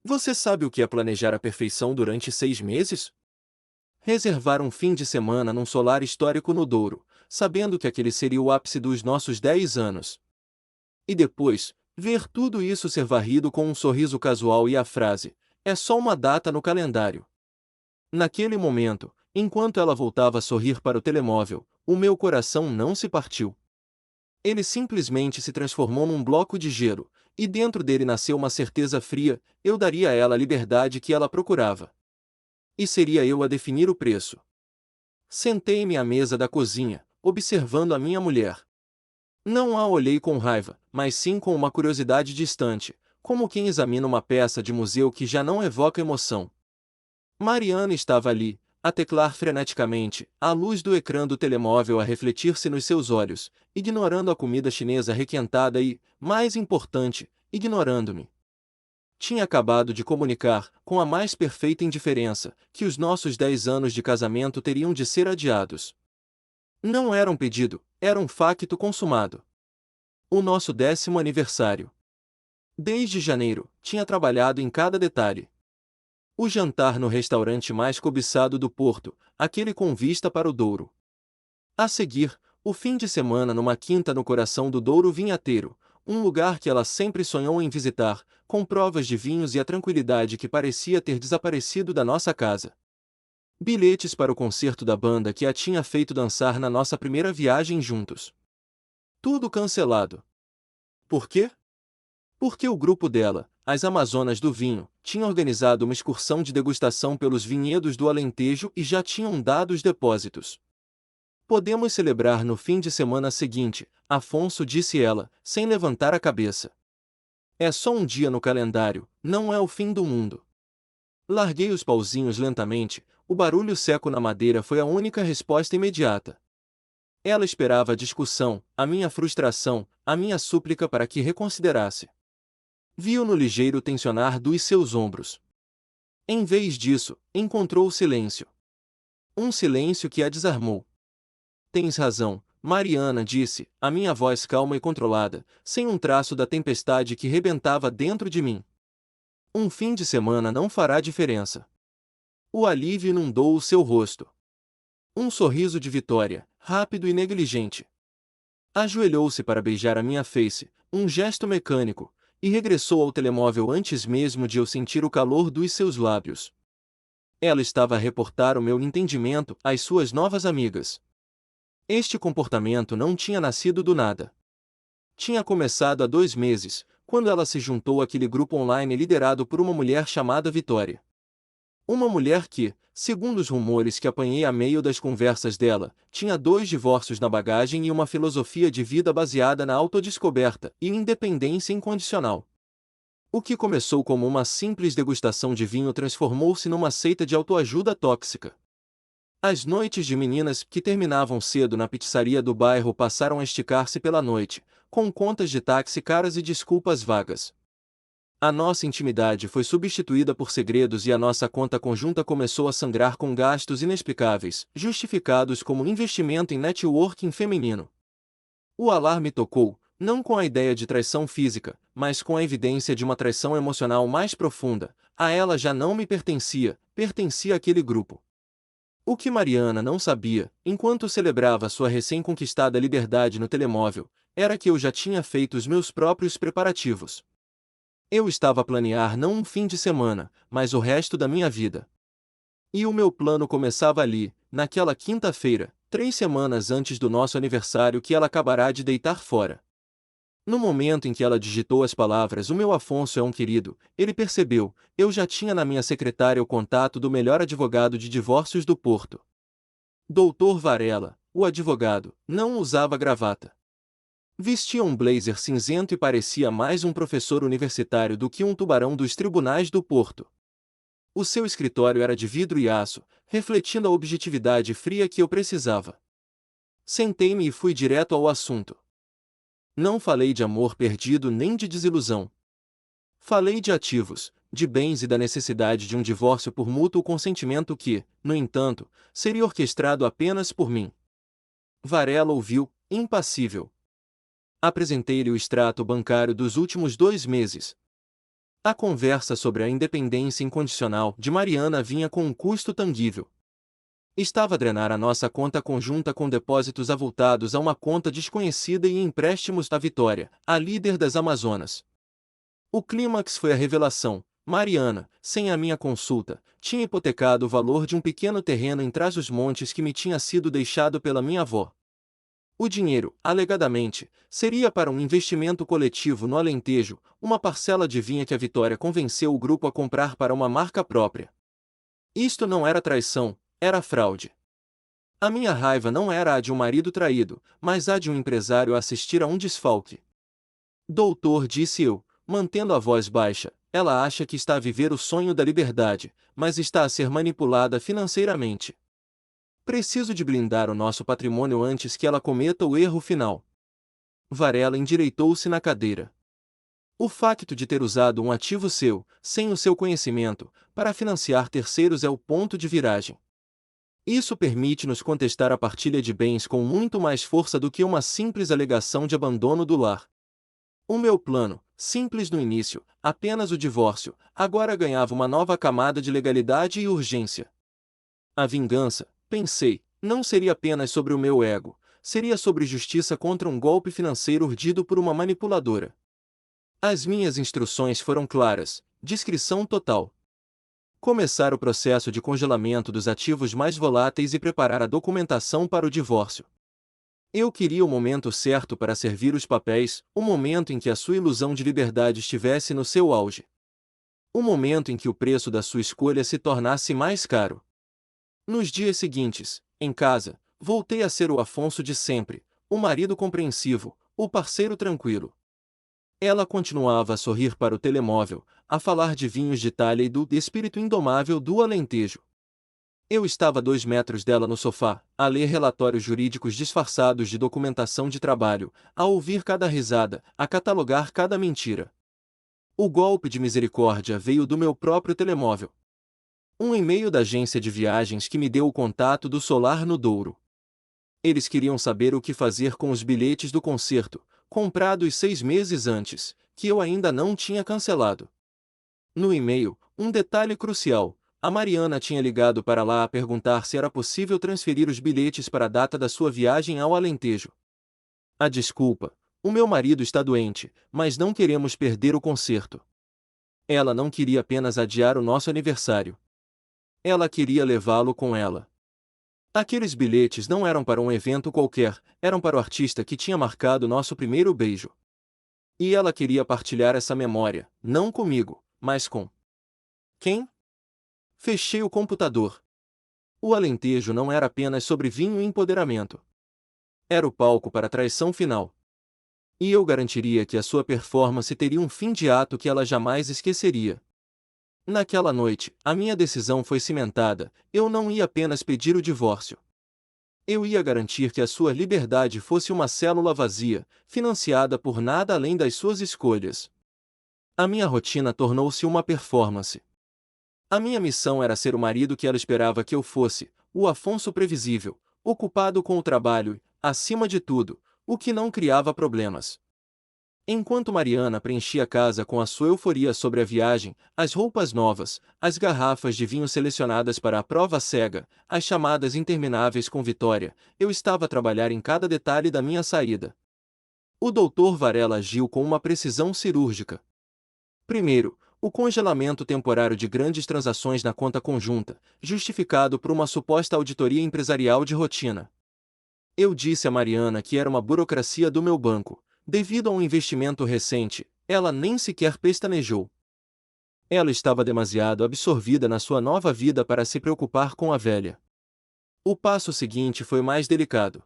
Você sabe o que é planejar a perfeição durante 6 meses? Reservar um fim de semana num solar histórico no Douro, sabendo que aquele seria o ápice dos nossos 10 anos. E depois, ver tudo isso ser varrido com um sorriso casual e a frase: é só uma data no calendário. Naquele momento, enquanto ela voltava a sorrir para o telemóvel, o meu coração não se partiu. Ele simplesmente se transformou num bloco de gelo, e dentro dele nasceu uma certeza fria: eu daria a ela a liberdade que ela procurava. E seria eu a definir o preço. Sentei-me à mesa da cozinha, observando a minha mulher. Não a olhei com raiva, mas sim com uma curiosidade distante, como quem examina uma peça de museu que já não evoca emoção. Mariana estava ali, a teclar freneticamente, à luz do ecrã do telemóvel a refletir-se nos seus olhos, ignorando a comida chinesa requentada e, mais importante, ignorando-me. Tinha acabado de comunicar, com a mais perfeita indiferença, que os nossos 10 anos de casamento teriam de ser adiados. Não era um pedido, era um facto consumado. O nosso 10º aniversário. Desde janeiro, tinha trabalhado em cada detalhe. O jantar no restaurante mais cobiçado do Porto, aquele com vista para o Douro. A seguir, o fim de semana numa quinta no coração do Douro Vinhateiro, um lugar que ela sempre sonhou em visitar, com provas de vinhos e a tranquilidade que parecia ter desaparecido da nossa casa. Bilhetes para o concerto da banda que a tinha feito dançar na nossa primeira viagem juntos. Tudo cancelado. Por quê? Porque o grupo dela, as Amazonas do Vinho, tinha organizado uma excursão de degustação pelos vinhedos do Alentejo e já tinham dado os depósitos. Podemos celebrar no fim de semana seguinte, Afonso, disse ela, sem levantar a cabeça. É só um dia no calendário, não é o fim do mundo. Larguei os pauzinhos lentamente, o barulho seco na madeira foi a única resposta imediata. Ela esperava a discussão, a minha frustração, a minha súplica para que reconsiderasse. Viu no ligeiro tensionar dos seus ombros. Em vez disso, encontrou o silêncio. Um silêncio que a desarmou. Tens razão, Mariana, disse, a minha voz calma e controlada, sem um traço da tempestade que rebentava dentro de mim. Um fim de semana não fará diferença. O alívio inundou o seu rosto. Um sorriso de vitória, rápido e negligente. Ajoelhou-se para beijar a minha face, um gesto mecânico, e regressou ao telemóvel antes mesmo de eu sentir o calor dos seus lábios. Ela estava a reportar o meu entendimento às suas novas amigas. Este comportamento não tinha nascido do nada. Tinha começado há 2 meses, quando ela se juntou àquele grupo online liderado por uma mulher chamada Vitória. Uma mulher que, segundo os rumores que apanhei a meio das conversas dela, tinha 2 divórcios na bagagem e uma filosofia de vida baseada na autodescoberta e independência incondicional. O que começou como uma simples degustação de vinho transformou-se numa seita de autoajuda tóxica. As noites de meninas que terminavam cedo na pizzaria do bairro passaram a esticar-se pela noite, com contas de táxi caras e desculpas vagas. A nossa intimidade foi substituída por segredos e a nossa conta conjunta começou a sangrar com gastos inexplicáveis, justificados como investimento em networking feminino. O alarme tocou, não com a ideia de traição física, mas com a evidência de uma traição emocional mais profunda. A ela já não me pertencia, pertencia àquele grupo. O que Mariana não sabia, enquanto celebrava sua recém-conquistada liberdade no telemóvel, era que eu já tinha feito os meus próprios preparativos. Eu estava a planear não um fim de semana, mas o resto da minha vida. E o meu plano começava ali, naquela quinta-feira, 3 semanas antes do nosso aniversário que ela acabará de deitar fora. No momento em que ela digitou as palavras "O meu Afonso é um querido", ele percebeu, eu já tinha na minha secretária o contato do melhor advogado de divórcios do Porto. Doutor Varela, o advogado, não usava gravata. Vestia um blazer cinzento e parecia mais um professor universitário do que um tubarão dos tribunais do Porto. O seu escritório era de vidro e aço, refletindo a objetividade fria que eu precisava. Sentei-me e fui direto ao assunto. Não falei de amor perdido nem de desilusão. Falei de ativos, de bens e da necessidade de um divórcio por mútuo consentimento que, no entanto, seria orquestrado apenas por mim. Varela ouviu, impassível. Apresentei-lhe o extrato bancário dos últimos 2 meses. A conversa sobre a independência incondicional de Mariana vinha com um custo tangível. Estava a drenar a nossa conta conjunta com depósitos avultados a uma conta desconhecida e empréstimos da Vitória, a líder das Amazonas. O clímax foi a revelação. Mariana, sem a minha consulta, tinha hipotecado o valor de um pequeno terreno em Trás-os-Montes que me tinha sido deixado pela minha avó. O dinheiro, alegadamente, seria para um investimento coletivo no Alentejo, uma parcela de vinha que a Vitória convenceu o grupo a comprar para uma marca própria. Isto não era traição, era fraude. A minha raiva não era a de um marido traído, mas a de um empresário a assistir a um desfalque. Doutor, disse eu, mantendo a voz baixa, ela acha que está a viver o sonho da liberdade, mas está a ser manipulada financeiramente. Preciso de blindar o nosso patrimônio antes que ela cometa o erro final. Varela endireitou-se na cadeira. O facto de ter usado um ativo seu, sem o seu conhecimento, para financiar terceiros é o ponto de viragem. Isso permite-nos contestar a partilha de bens com muito mais força do que uma simples alegação de abandono do lar. O meu plano, simples no início, apenas o divórcio, agora ganhava uma nova camada de legalidade e urgência. A vingança, pensei, não seria apenas sobre o meu ego, seria sobre justiça contra um golpe financeiro urdido por uma manipuladora. As minhas instruções foram claras: discrição total. Começar o processo de congelamento dos ativos mais voláteis e preparar a documentação para o divórcio. Eu queria o momento certo para servir os papéis, o momento em que a sua ilusão de liberdade estivesse no seu auge. O momento em que o preço da sua escolha se tornasse mais caro. Nos dias seguintes, em casa, voltei a ser o Afonso de sempre, o marido compreensivo, o parceiro tranquilo. Ela continuava a sorrir para o telemóvel, a falar de vinhos de talha e do espírito indomável do Alentejo. Eu estava a 2 metros dela no sofá, a ler relatórios jurídicos disfarçados de documentação de trabalho, a ouvir cada risada, a catalogar cada mentira. O golpe de misericórdia veio do meu próprio telemóvel. Um e-mail da agência de viagens que me deu o contato do Solar no Douro. Eles queriam saber o que fazer com os bilhetes do concerto, comprados 6 meses antes, que eu ainda não tinha cancelado. No e-mail, um detalhe crucial: a Mariana tinha ligado para lá a perguntar se era possível transferir os bilhetes para a data da sua viagem ao Alentejo. A desculpa: o meu marido está doente, mas não queremos perder o concerto. Ela não queria apenas adiar o nosso aniversário. Ela queria levá-lo com ela. Aqueles bilhetes não eram para um evento qualquer, eram para o artista que tinha marcado nosso primeiro beijo. E ela queria partilhar essa memória, não comigo, mas com quem? Fechei o computador. O Alentejo não era apenas sobre vinho e empoderamento. Era o palco para a traição final. E eu garantiria que a sua performance teria um fim de ato que ela jamais esqueceria. Naquela noite, a minha decisão foi cimentada: eu não ia apenas pedir o divórcio. Eu ia garantir que a sua liberdade fosse uma célula vazia, financiada por nada além das suas escolhas. A minha rotina tornou-se uma performance. A minha missão era ser o marido que ela esperava que eu fosse, o Afonso previsível, ocupado com o trabalho e, acima de tudo, o que não criava problemas. Enquanto Mariana preenchia a casa com a sua euforia sobre a viagem, as roupas novas, as garrafas de vinho selecionadas para a prova cega, as chamadas intermináveis com Vitória, eu estava a trabalhar em cada detalhe da minha saída. O Dr. Varela agiu com uma precisão cirúrgica. Primeiro, o congelamento temporário de grandes transações na conta conjunta, justificado por uma suposta auditoria empresarial de rotina. Eu disse a Mariana que era uma burocracia do meu banco. Devido a um investimento recente, ela nem sequer pestanejou. Ela estava demasiado absorvida na sua nova vida para se preocupar com a velha. O passo seguinte foi mais delicado.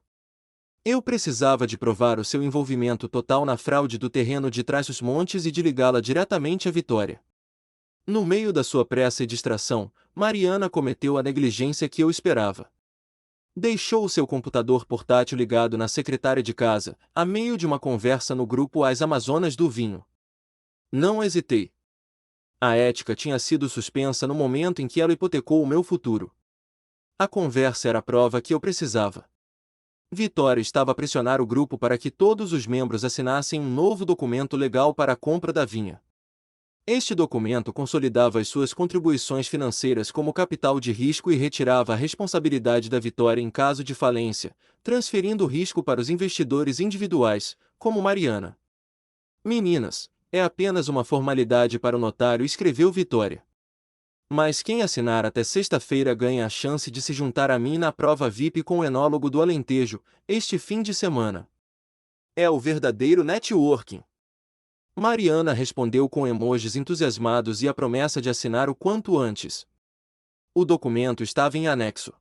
Eu precisava de provar o seu envolvimento total na fraude do terreno de Trás-os-Montes e de ligá-la diretamente à Vitória. No meio da sua pressa e distração, Mariana cometeu a negligência que eu esperava. Deixou o seu computador portátil ligado na secretária de casa, a meio de uma conversa no grupo As Amazonas do Vinho. Não hesitei. A ética tinha sido suspensa no momento em que ela hipotecou o meu futuro. A conversa era a prova que eu precisava. Vitória estava a pressionar o grupo para que todos os membros assinassem um novo documento legal para a compra da vinha. Este documento consolidava as suas contribuições financeiras como capital de risco e retirava a responsabilidade da Vitória em caso de falência, transferindo o risco para os investidores individuais, como Mariana. Meninas, é apenas uma formalidade para o notário, escreveu Vitória. Mas quem assinar até sexta-feira ganha a chance de se juntar a mim na prova VIP com o enólogo do Alentejo, este fim de semana. É o verdadeiro networking. Mariana respondeu com emojis entusiasmados e a promessa de assinar o quanto antes. O documento estava em anexo.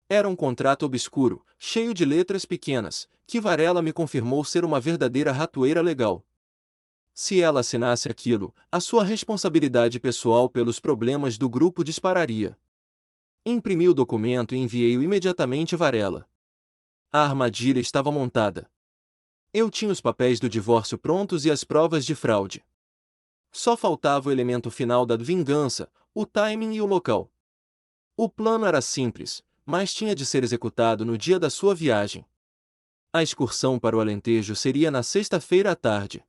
Era um contrato obscuro, cheio de letras pequenas, que Varela me confirmou ser uma verdadeira ratoeira legal. Se ela assinasse aquilo, a sua responsabilidade pessoal pelos problemas do grupo dispararia. Imprimi o documento e enviei-o imediatamente a Varela. A armadilha estava montada. Eu tinha os papéis do divórcio prontos e as provas de fraude. Só faltava o elemento final da vingança, o timing e o local. O plano era simples, mas tinha de ser executado no dia da sua viagem. A excursão para o Alentejo seria na sexta-feira à tarde.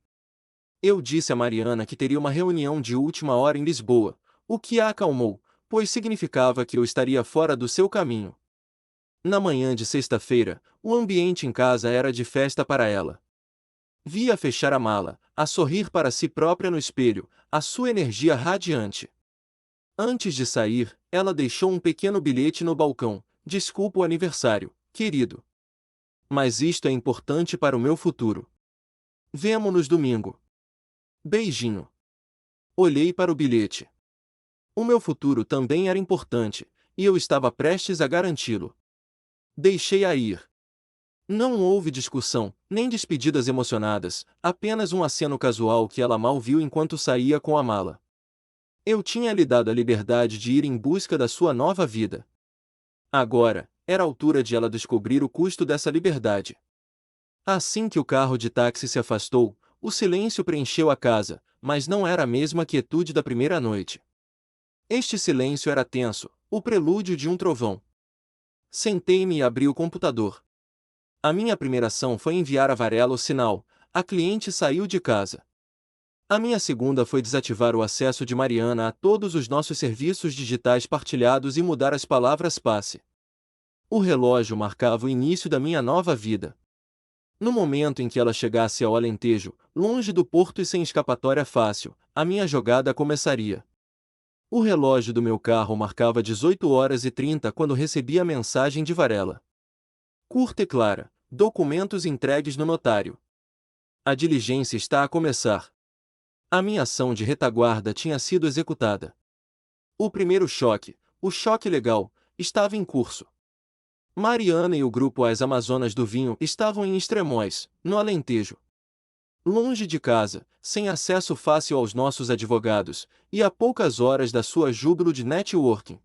Eu disse a Mariana que teria uma reunião de última hora em Lisboa, o que a acalmou, pois significava que eu estaria fora do seu caminho. Na manhã de sexta-feira, o ambiente em casa era de festa para ela. Vi-a fechar a mala, a sorrir para si própria no espelho, a sua energia radiante. Antes de sair, ela deixou um pequeno bilhete no balcão: "Desculpa o aniversário, querido. Mas isto é importante para o meu futuro. Vemo-nos domingo. Beijinho." Olhei para o bilhete. O meu futuro também era importante, e eu estava prestes a garanti-lo. Deixei-a ir. Não houve discussão, nem despedidas emocionadas, apenas um aceno casual que ela mal viu enquanto saía com a mala. Eu tinha lhe dado a liberdade de ir em busca da sua nova vida. Agora, era a altura de ela descobrir o custo dessa liberdade. Assim que o carro de táxi se afastou, o silêncio preencheu a casa, mas não era a mesma quietude da primeira noite. Este silêncio era tenso, o prelúdio de um trovão. Sentei-me e abri o computador. A minha primeira ação foi enviar a Varela o sinal: "A cliente saiu de casa." A minha segunda foi desativar o acesso de Mariana a todos os nossos serviços digitais partilhados e mudar as palavras passe. O relógio marcava o início da minha nova vida. No momento em que ela chegasse ao Alentejo, longe do porto e sem escapatória fácil, a minha jogada começaria. O relógio do meu carro marcava 18h30 quando recebi a mensagem de Varela. Curta e clara: "Documentos entregues no notário. A diligência está a começar." A minha ação de retaguarda tinha sido executada. O primeiro choque, o choque legal, estava em curso. Mariana e o grupo As Amazonas do Vinho estavam em Extremóis, no Alentejo. Longe de casa, sem acesso fácil aos nossos advogados, e a poucas horas da sua júbilo de networking.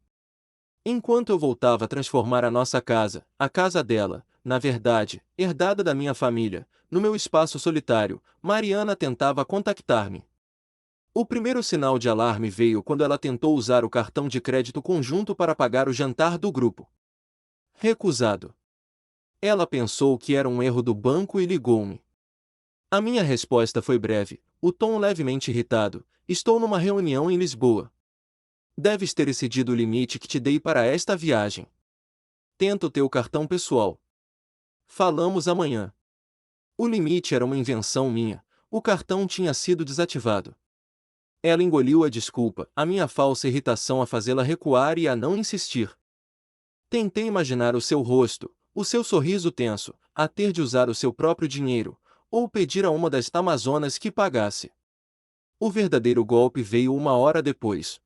Enquanto eu voltava a transformar a nossa casa, a casa dela, na verdade, herdada da minha família, no meu espaço solitário, Mariana tentava contactar-me. O primeiro sinal de alarme veio quando ela tentou usar o cartão de crédito conjunto para pagar o jantar do grupo. Recusado. Ela pensou que era um erro do banco e ligou-me. A minha resposta foi breve, o tom levemente irritado: "Estou numa reunião em Lisboa. Deves ter excedido o limite que te dei para esta viagem. Tenta o teu cartão pessoal. Falamos amanhã." O limite era uma invenção minha, o cartão tinha sido desativado. Ela engoliu a desculpa, a minha falsa irritação a fazê-la recuar e a não insistir. Tentei imaginar o seu rosto, o seu sorriso tenso, a ter de usar o seu próprio dinheiro, ou pedir a uma das Amazonas que pagasse. O verdadeiro golpe veio uma hora depois.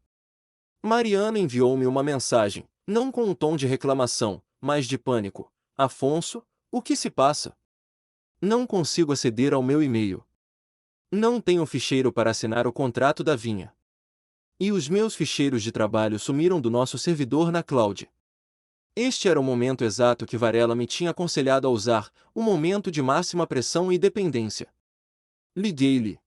Mariana enviou-me uma mensagem, não com um tom de reclamação, mas de pânico: "Afonso, o que se passa? Não consigo aceder ao meu e-mail. Não tenho ficheiro para assinar o contrato da vinha. E os meus ficheiros de trabalho sumiram do nosso servidor na cloud." Este era o momento exato que Varela me tinha aconselhado a usar, o momento de máxima pressão e dependência. Liguei-lhe.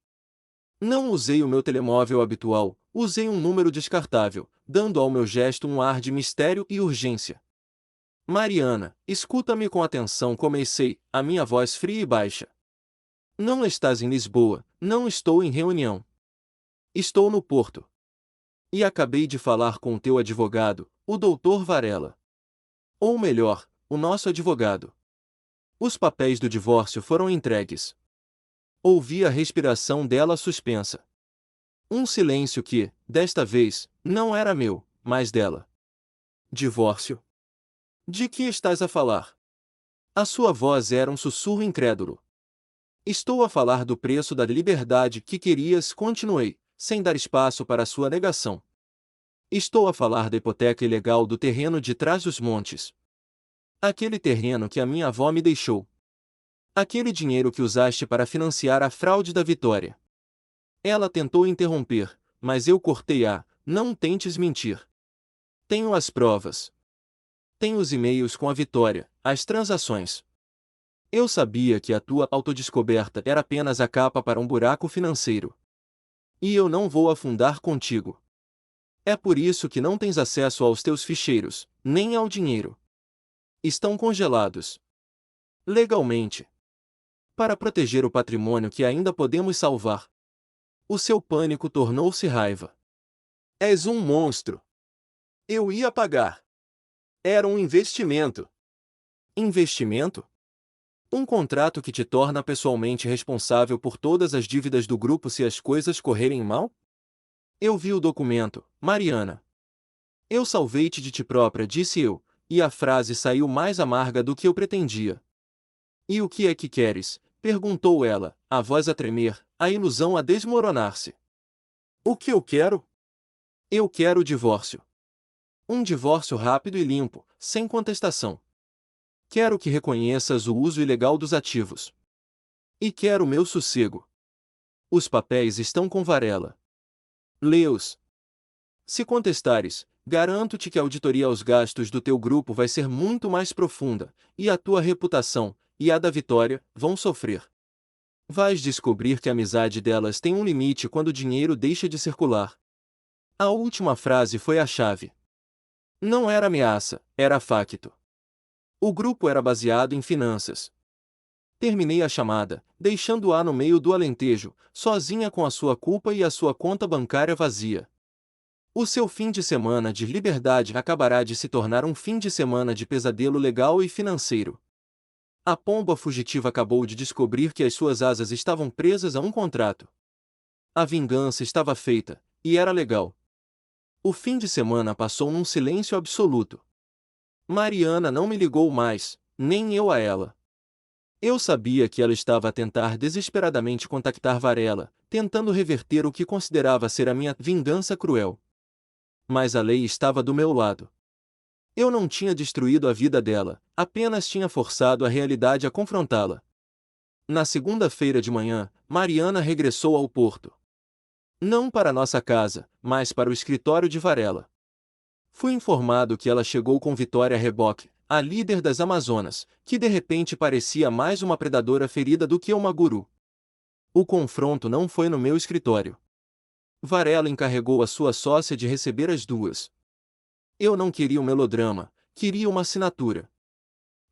Não usei o meu telemóvel habitual, usei um número descartável, dando ao meu gesto um ar de mistério e urgência. "Mariana, escuta-me com atenção", comecei, a minha voz fria e baixa. "Não estás em Lisboa, não estou em reunião. Estou no Porto. E acabei de falar com o teu advogado, o Dr. Varela. Ou melhor, o nosso advogado. Os papéis do divórcio foram entregues. Ouvi a respiração dela suspensa. Um silêncio que, desta vez, não era meu, mas dela. Divórcio? De que estás a falar? A sua voz era um sussurro incrédulo. Estou a falar do preço da liberdade que querias, continuei, sem dar espaço para sua negação. Estou a falar da hipoteca ilegal do terreno de trás dos montes. Aquele terreno que a minha avó me deixou. Aquele dinheiro que usaste para financiar a fraude da Vitória. Ela tentou interromper, mas eu cortei-a. Não tentes mentir. Tenho as provas. Tenho os e-mails com a Vitória, as transações. Eu sabia que a tua autodescoberta era apenas a capa para um buraco financeiro. E eu não vou afundar contigo. É por isso que não tens acesso aos teus ficheiros, nem ao dinheiro. Estão congelados. Legalmente. Para proteger o patrimônio que ainda podemos salvar. O seu pânico tornou-se raiva. És um monstro. Eu ia pagar. Era um investimento. Investimento? Um contrato que te torna pessoalmente responsável por todas as dívidas do grupo se as coisas correrem mal? Eu vi o documento, Mariana. Eu salvei-te de ti própria, disse eu, e a frase saiu mais amarga do que eu pretendia. E o que é que queres? Perguntou ela, a voz a tremer, a ilusão a desmoronar-se. O que eu quero? Eu quero o divórcio. Um divórcio rápido e limpo, sem contestação. Quero que reconheças o uso ilegal dos ativos. E quero meu sossego. Os papéis estão com Varela. Lê-os. Se contestares, garanto-te que a auditoria aos gastos do teu grupo vai ser muito mais profunda, e a tua reputação, e a da Vitória, vão sofrer. Vais descobrir que a amizade delas tem um limite quando o dinheiro deixa de circular. A última frase foi a chave. Não era ameaça, era facto. O grupo era baseado em finanças. Terminei a chamada, deixando-a no meio do Alentejo, sozinha com a sua culpa e a sua conta bancária vazia. O seu fim de semana de liberdade acabará de se tornar um fim de semana de pesadelo legal e financeiro. A pomba fugitiva acabou de descobrir que as suas asas estavam presas a um contrato. A vingança estava feita, e era legal. O fim de semana passou num silêncio absoluto. Mariana não me ligou mais, nem eu a ela. Eu sabia que ela estava a tentar desesperadamente contactar Varela, tentando reverter o que considerava ser a minha vingança cruel. Mas a lei estava do meu lado. Eu não tinha destruído a vida dela, apenas tinha forçado a realidade a confrontá-la. Na segunda-feira de manhã, Mariana regressou ao Porto. Não para nossa casa, mas para o escritório de Varela. Fui informado que ela chegou com Vitória Reboque, a líder das Amazonas, que de repente parecia mais uma predadora ferida do que uma guru. O confronto não foi no meu escritório. Varela encarregou a sua sócia de receber as duas. Eu não queria um melodrama, queria uma assinatura.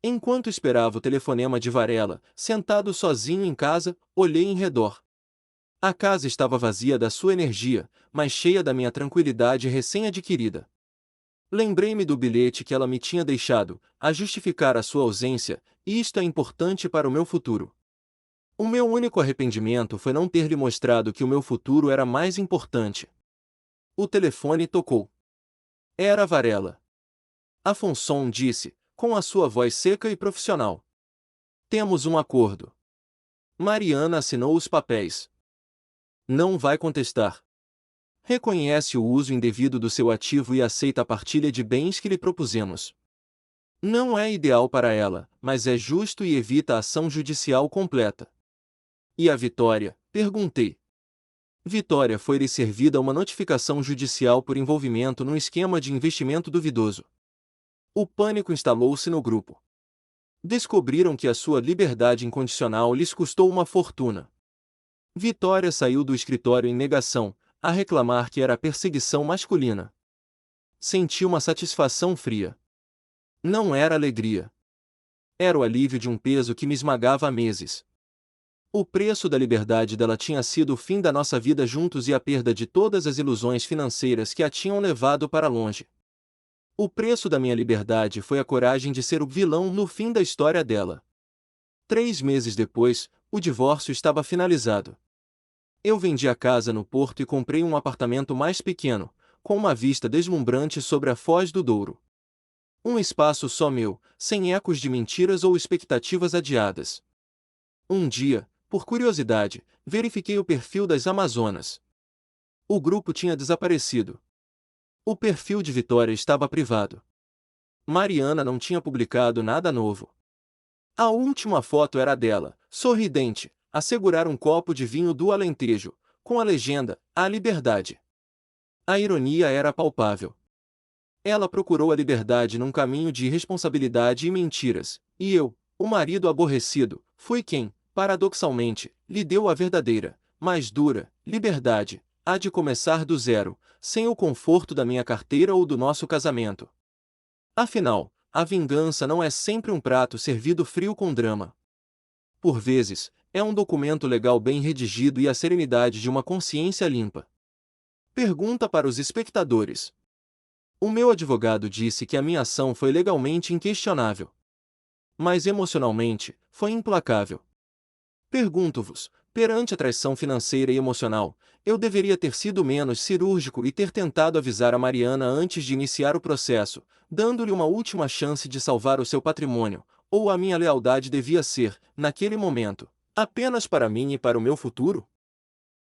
Enquanto esperava o telefonema de Varela, sentado sozinho em casa, olhei em redor. A casa estava vazia da sua energia, mas cheia da minha tranquilidade recém-adquirida. Lembrei-me do bilhete que ela me tinha deixado, a justificar a sua ausência, e isto é importante para o meu futuro. O meu único arrependimento foi não ter lhe mostrado que o meu futuro era mais importante. O telefone tocou. Era Varela. Afonson disse, com a sua voz seca e profissional. Temos um acordo. Mariana assinou os papéis. Não vai contestar. Reconhece o uso indevido do seu ativo e aceita a partilha de bens que lhe propusemos. Não é ideal para ela, mas é justo e evita a ação judicial completa. E a Vitória? Perguntei. Vitória foi-lhe servida uma notificação judicial por envolvimento num esquema de investimento duvidoso. O pânico instalou-se no grupo. Descobriram que a sua liberdade incondicional lhes custou uma fortuna. Vitória saiu do escritório em negação, a reclamar que era perseguição masculina. Senti uma satisfação fria. Não era alegria. Era o alívio de um peso que me esmagava há meses. O preço da liberdade dela tinha sido o fim da nossa vida juntos e a perda de todas as ilusões financeiras que a tinham levado para longe. O preço da minha liberdade foi a coragem de ser o vilão no fim da história dela. 3 meses depois, o divórcio estava finalizado. Eu vendi a casa no Porto e comprei um apartamento mais pequeno, com uma vista deslumbrante sobre a Foz do Douro. Um espaço só meu, sem ecos de mentiras ou expectativas adiadas. Um dia, por curiosidade, verifiquei o perfil das Amazonas. O grupo tinha desaparecido. O perfil de Vitória estava privado. Mariana não tinha publicado nada novo. A última foto era dela, sorridente, a segurar um copo de vinho do Alentejo, com a legenda: "A liberdade". A ironia era palpável. Ela procurou a liberdade num caminho de irresponsabilidade e mentiras, e eu, o marido aborrecido, fui quem, paradoxalmente, lhe deu a verdadeira, mais dura, liberdade, a de começar do zero, sem o conforto da minha carteira ou do nosso casamento. Afinal, a vingança não é sempre um prato servido frio com drama. Por vezes, é um documento legal bem redigido e a serenidade de uma consciência limpa. Pergunta para os espectadores. O meu advogado disse que a minha ação foi legalmente inquestionável. Mas emocionalmente, foi implacável. Pergunto-vos, perante a traição financeira e emocional, eu deveria ter sido menos cirúrgico e ter tentado avisar a Mariana antes de iniciar o processo, dando-lhe uma última chance de salvar o seu patrimônio, ou a minha lealdade devia ser, naquele momento, apenas para mim e para o meu futuro?